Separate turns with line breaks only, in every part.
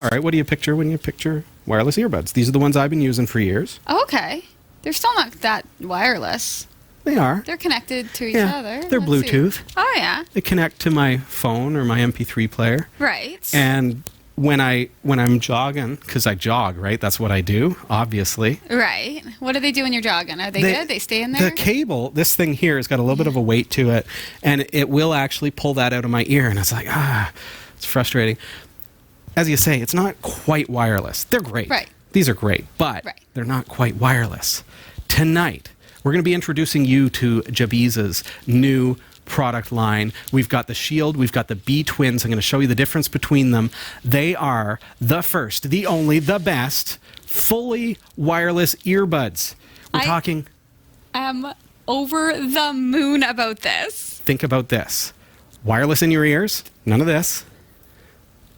All right, what do you picture when you picture wireless earbuds? These are the ones I've been using for years.
Oh, okay. They're still not that wireless.
They are.
They're connected to each other.
They're Bluetooth.
Oh, yeah.
They connect to my phone or my MP3 player.
Right.
And when I'm jogging, because I jog, right? That's what I do, obviously.
Right. What do they do when you're jogging? Are they good? They stay in there?
The cable, this thing here, has got a little bit of a weight to it, and it will actually pull that out of my ear. And it's like, it's frustrating. As you say, it's not quite wireless. They're great.
Right.
These are great, but they're not quite wireless. Tonight, we're going to be introducing you to Jabees' new product line. We've got the Shield, we've got the BTwins. I'm going to show you the difference between them. They are the first, the only, the best fully wireless earbuds. I
am over the moon about this.
Think about this. Wireless in your ears, none of this,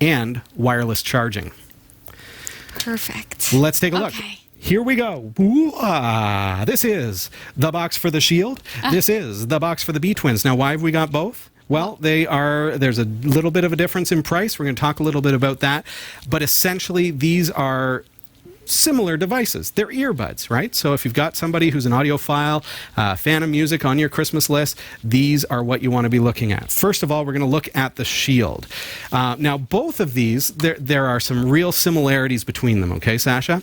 and wireless charging.
Perfect.
Let's take a look. Here we go. This is the box for the Shield. This is the box for the BTwins. Now, why have we got both? Well, there's a little bit of a difference in price. We're going to talk a little bit about that. But essentially, these are similar devices. They're earbuds, right? So if you've got somebody who's an audiophile, fan of music on your Christmas list, these are what you want to be looking at. First of all, we're going to look at the Shield. Now, both of these, there are some real similarities between them, okay, Sasha?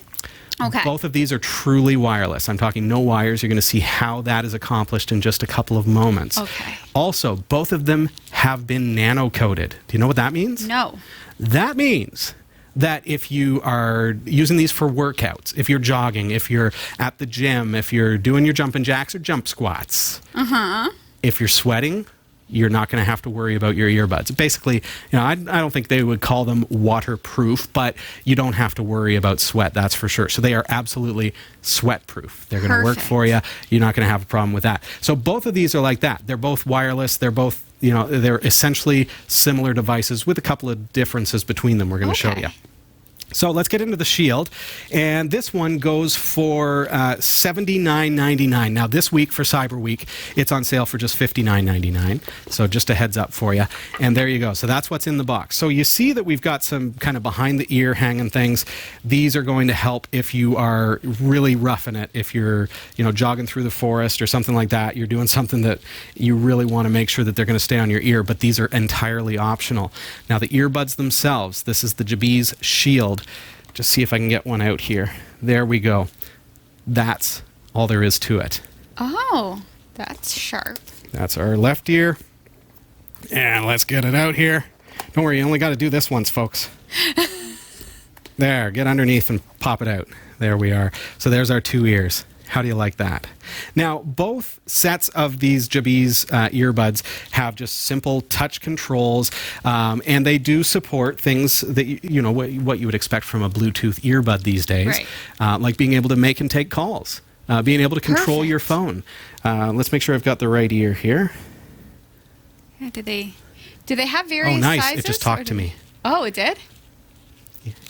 Okay.
Both of these are truly wireless. I'm talking no wires. You're going to see how that is accomplished in just a couple of moments.
Okay.
Also, both of them have been nano-coated. Do you know what that means?
No.
That means that if you are using these for workouts, if you're jogging, if you're at the gym, if you're doing your jumping jacks or jump squats, if you're sweating, you're not going to have to worry about your earbuds. Basically, I don't think they would call them waterproof, but you don't have to worry about sweat, that's for sure. So they are absolutely sweat-proof. They're going to work for you. You're not going to have a problem with that. So both of these are like that. They're both wireless. They're both, they're essentially similar devices with a couple of differences between them we're going to show you. So let's get into the Shield, and this one goes for $79.99. Now this week for Cyber Week, it's on sale for just $59.99. So just a heads up for you. And there you go. So that's what's in the box. So you see that we've got some kind of behind the ear hanging things. These are going to help if you are really roughing it. If you're jogging through the forest or something like that, you're doing something that you really want to make sure that they're going to stay on your ear. But these are entirely optional. Now the earbuds themselves. This is the Jabees Shield. Just see if I can get one out here. There we go. That's all there is to it.
Oh, that's sharp.
That's our left ear. And let's get it out here. Don't worry, you only got to do this once, folks. There, get underneath and pop it out. There we are. So there's our two ears. How do you like that? Now, both sets of these Jabees earbuds have just simple touch controls, and they do support things that what you would expect from a Bluetooth earbud these days, like being able to make and take calls, being able to control your phone. Let's make sure I've got the right ear here.
Do they have various
sizes? Oh, nice!
Sizes,
it just talked to me.
Oh, it did?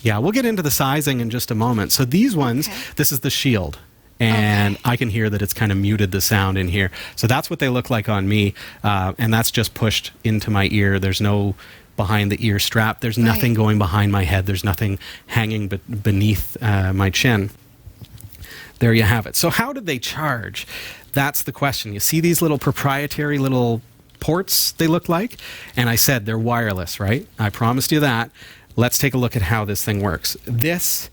Yeah, we'll get into the sizing in just a moment. So these ones, this is the Shield. And I can hear that it's kind of muted the sound in here. So that's what they look like on me. And that's just pushed into my ear. There's no behind the ear strap. There's nothing going behind my head. There's nothing hanging beneath my chin. There you have it. So how did they charge? That's the question. You see these little proprietary little ports they look like? And I said they're wireless, right? I promised you that. Let's take a look at how this thing works. This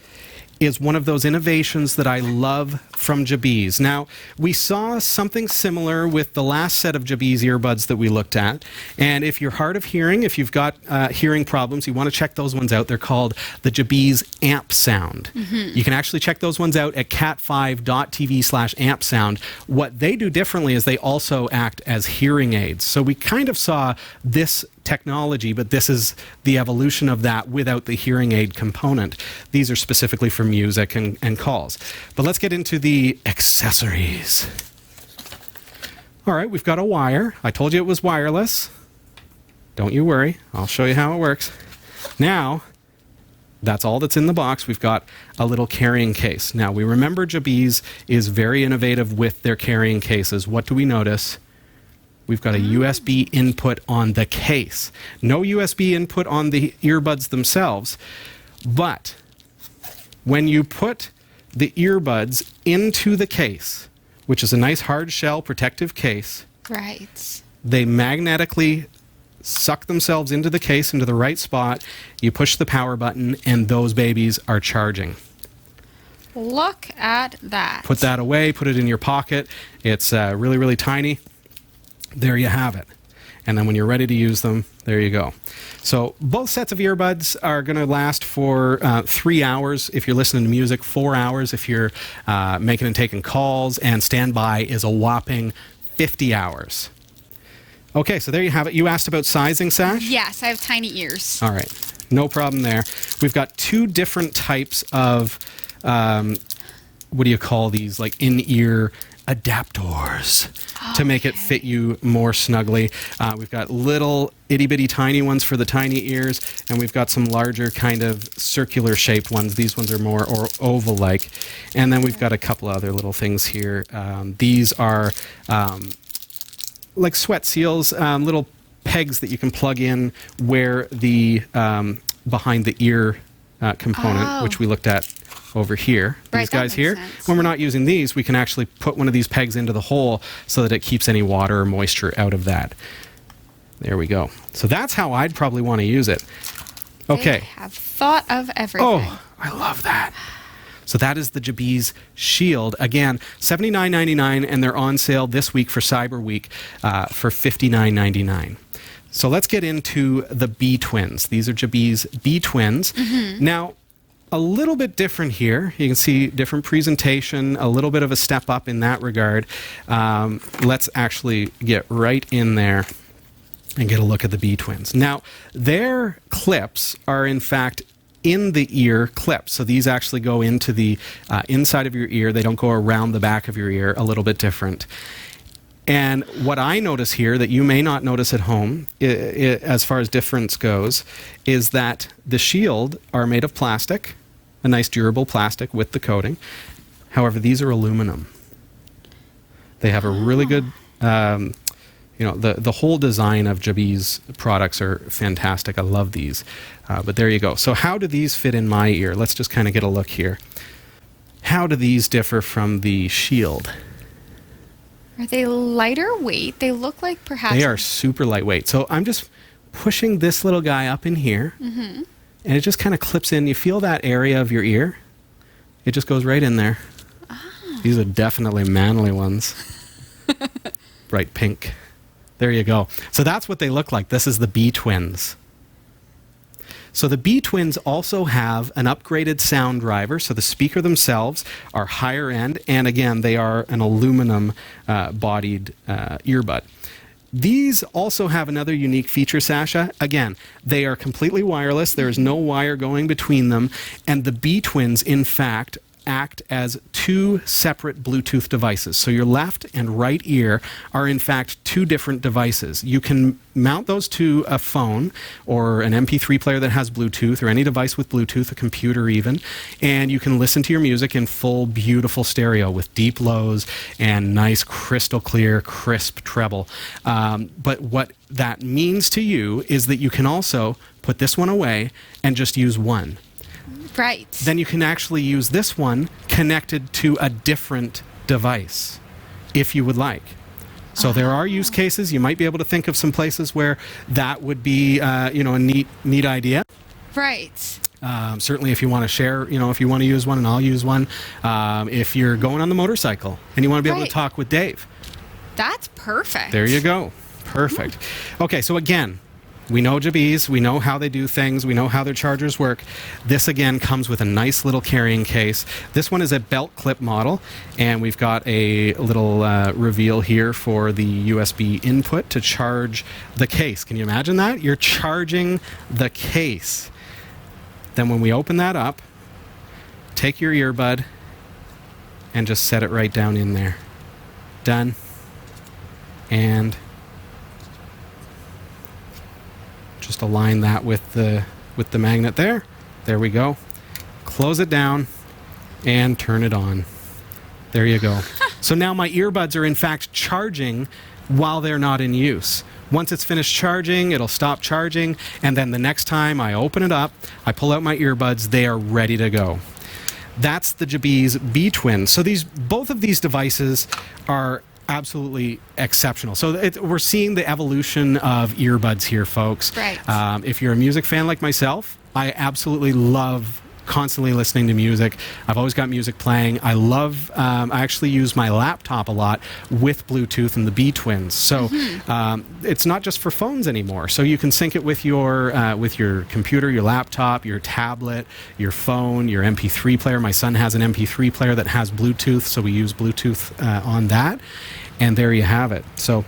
is one of those innovations that I love from Jabees. Now, we saw something similar with the last set of Jabees earbuds that we looked at. And if you're hard of hearing, if you've got hearing problems, you want to check those ones out. They're called the Jabees Amp Sound. You can actually check those ones out at cat5.tv/amp sound. What they do differently is they also act as hearing aids. So we kind of saw this technology, but this is the evolution of that without the hearing aid component. These are specifically for music and calls. But let's get into the accessories. All right, we've got a wire. I told you it was wireless. Don't you worry. I'll show you how it works. Now, that's all that's in the box. We've got a little carrying case. Now, we remember Jabees is very innovative with their carrying cases. What do we notice? We've got a USB input on the case. No USB input on the earbuds themselves, But when you put the earbuds into the case, which is a nice hard shell protective case,
Right.
they magnetically suck themselves into the case, into the right spot. You push the power button, and those babies are charging.
Look at that.
Put that away, put it in your pocket. It's really, really tiny. There you have it. And then when you're ready to use them, there you go. So both sets of earbuds are going to last for 3 hours if you're listening to music, 4 hours if you're making and taking calls, and standby is a whopping 50 hours. Okay, so there you have it. You asked about sizing, Sash?
Yes, I have tiny ears.
All right, no problem there. We've got two different types of, what do you call these, like in-ear adapters to make it fit you more snugly. We've got little itty-bitty tiny ones for the tiny ears, and we've got some larger kind of circular-shaped ones. These ones are more oval-like. And then we've got a couple other little things here. These are like sweat seals, little pegs that you can plug in where the behind the ear component, which we looked at over here.
Right,
These guys here.
sense.
When we're not using these, we can actually put one of these pegs into the hole so that it keeps any water or moisture out of that. There we go. So that's how I'd probably want to use it. Okay.
They have thought of everything.
Oh, I love that. So that is the Jabees Shield. Again, $79.99, and they're on sale this week for Cyber Week for $59.99. So let's get into the BTwins. These are Jabees BTwins. Mm-hmm. Now, a little bit different here. You can see different presentation, a little bit of a step up in that regard. Let's actually get right in there and get a look at the BTwins. Now, their clips are in fact in the ear clips. So these actually go into the inside of your ear. They don't go around the back of your ear, a little bit different. And what I notice here that you may not notice at home, as far as difference goes, is that the Shield are made of plastic, a nice durable plastic with the coating. However, these are aluminum. They have a really good, the whole design of Jabees products are fantastic. I love these. But there you go. So how do these fit in my ear? Let's just kind of get a look here. How do these differ from the Shield?
Are they lighter weight? They look like perhaps...
They are super lightweight. So I'm just pushing this little guy up in here, and it just kind of clips in. You feel that area of your ear? It just goes right in there. Oh. These are definitely manly ones. Bright pink. There you go. So that's what they look like. This is the BTwins. So the BTwins also have an upgraded sound driver. So the speaker themselves are higher end. And again, they are an aluminum bodied earbud. These also have another unique feature, Sasha. Again, they are completely wireless. There is no wire going between them. And the BTwins, in fact, act as two separate Bluetooth devices. So your left and right ear are in fact two different devices. You can mount those to a phone or an MP3 player that has Bluetooth, or any device with Bluetooth, a computer even, and you can listen to your music in full, beautiful stereo with deep lows and nice, crystal clear, crisp treble. But what that means to you is that you can also put this one away and just use one.
Right.
Then you can actually use this one connected to a different device if you would like. So there are use cases. You might be able to think of some places where that would be a neat idea.
Right.
Certainly if you want to share, if you want to use one and I'll use one. If you're going on the motorcycle and you want to be able to talk with Dave.
That's perfect.
There you go. Perfect. Okay, so again, we know Jabees, we know how they do things, we know how their chargers work. This again comes with a nice little carrying case. This one is a belt clip model, and we've got a little reveal here for the USB input to charge the case. Can you imagine that? You're charging the case. Then when we open that up, take your earbud and just set it right down in there. Done. And just align that with the magnet there. There we go. Close it down and turn it on. There you go. So now my earbuds are in fact charging while they're not in use, Once it's finished charging, it'll stop charging, and then the next time I open it up, I pull out my earbuds, they are ready to go. That's the Jabees BTwins. So both of these devices are absolutely exceptional. So we're seeing the evolution of earbuds here, folks.
Right.
If you're a music fan like myself, I absolutely love constantly listening to music. I've always got music playing. I actually use my laptop a lot with Bluetooth and the BTwins. So it's not just for phones anymore. So you can sync it with your computer, your laptop, your tablet, your phone, your MP3 player. My son has an MP3 player that has Bluetooth, so we use Bluetooth on that. And there you have it. So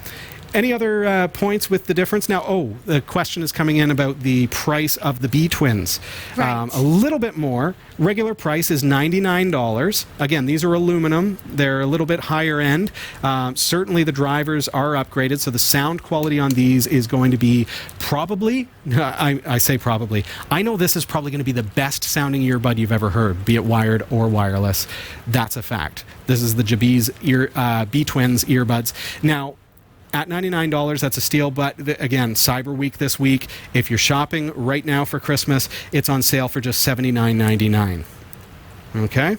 any other points with the difference? Now, the question is coming in about the price of the BTwins.
Right.
A little bit more. Regular price is $99. Again, these are aluminum. They're a little bit higher end. Certainly the drivers are upgraded, so the sound quality on these is going to be probably, I say probably, I know this is probably going to be the best sounding earbud you've ever heard, be it wired or wireless. That's a fact. This is the Jabees BTwins earbuds. Now, at $99, that's a steal, but again, Cyber Week this week. If you're shopping right now for Christmas, it's on sale for just $79.99. Okay?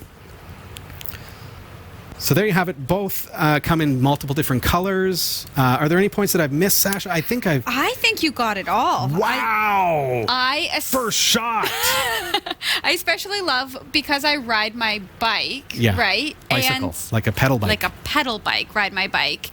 So there you have it. Both come in multiple different colors. Are there any points that I've missed, Sasha? I think
you got it all.
Wow! First shot!
I especially love, because I ride my bike, right?
Bicycle, like a pedal bike.
Like a pedal bike, ride my bike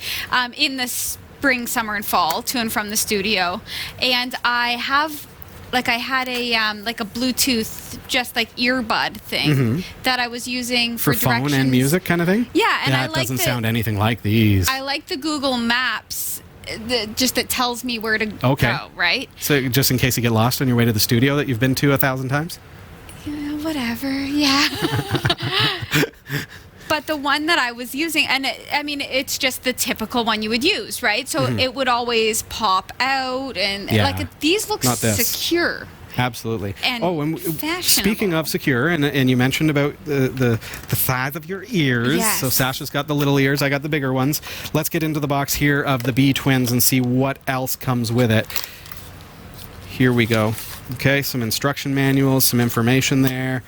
in the spring, summer, and fall to and from the studio. And I have... I had a Bluetooth, just like earbud thing that I was using for
phone and music kind of thing.
Yeah, and
it doesn't sound anything like these.
I like the Google Maps, that tells me where to go. Right.
So just in case you get lost on your way to the studio that you've been to 1,000 times.
Yeah, whatever. Yeah. But the one that I was using, and it's just the typical one you would use, right? So it would always pop out, and these look secure.
Absolutely.
And fashionable.
Speaking of secure, and you mentioned about the size of your ears.
Yes.
So Sasha's got the little ears, I got the bigger ones. Let's get into the box here of the BTwins and see what else comes with it. Here we go. Okay, some instruction manuals, some information there.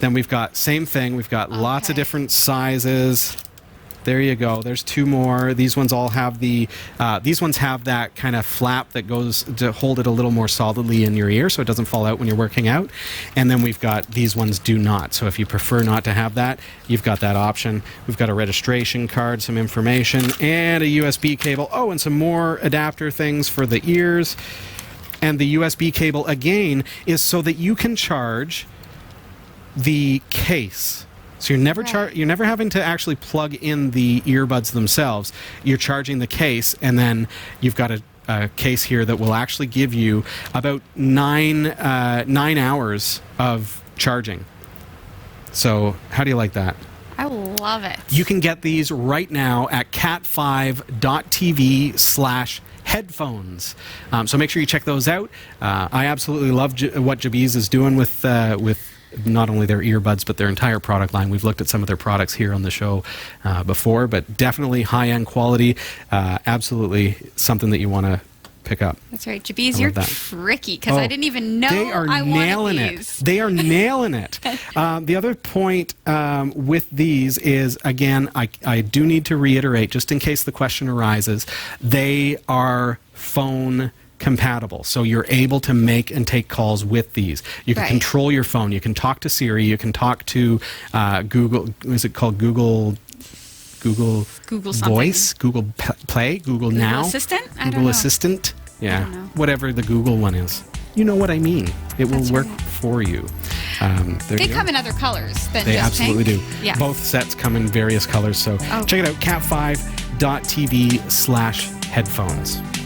Then we've got, same thing, we've got lots of different sizes. There you go. There's two more. These ones all have these ones have that kind of flap that goes to hold it a little more solidly in your ear so it doesn't fall out when you're working out. And then we've got, these ones do not. So if you prefer not to have that, you've got that option. We've got a registration card, some information, and a USB cable. Oh, and some more adapter things for the ears. And the USB cable, again, is so that you can charge the case. So you're never having to actually plug in the earbuds themselves. You're charging the case, and then you've got a case here that will actually give you about 9 hours of charging. So how do you like that?
I love it. You
can get these right now at cat5.tv/headphones. So make sure you check those out. I absolutely love what Jabees is doing with not only their earbuds, but their entire product line. We've looked at some of their products here on the show before, but definitely high-end quality. Absolutely something that you want to pick up.
That's right. Jabees, you're tricky, because I didn't even know
they are nailing it. They are nailing it. The other point with these is, again, I do need to reiterate, just in case the question arises, they are phone compatible. So you're able to make and take calls with these. You can control your phone. You can talk to Siri. You can talk to Google. Is it called Google Voice? Google Play? Google Now?
Assistant?
Google Assistant? Yeah. Whatever the Google one is. You know what I mean. It will work for you.
They come in other colors than
they
just
absolutely
pink.
do.
Yeah.
Both sets come in various colors. So check it out, cat5.tv/headphones.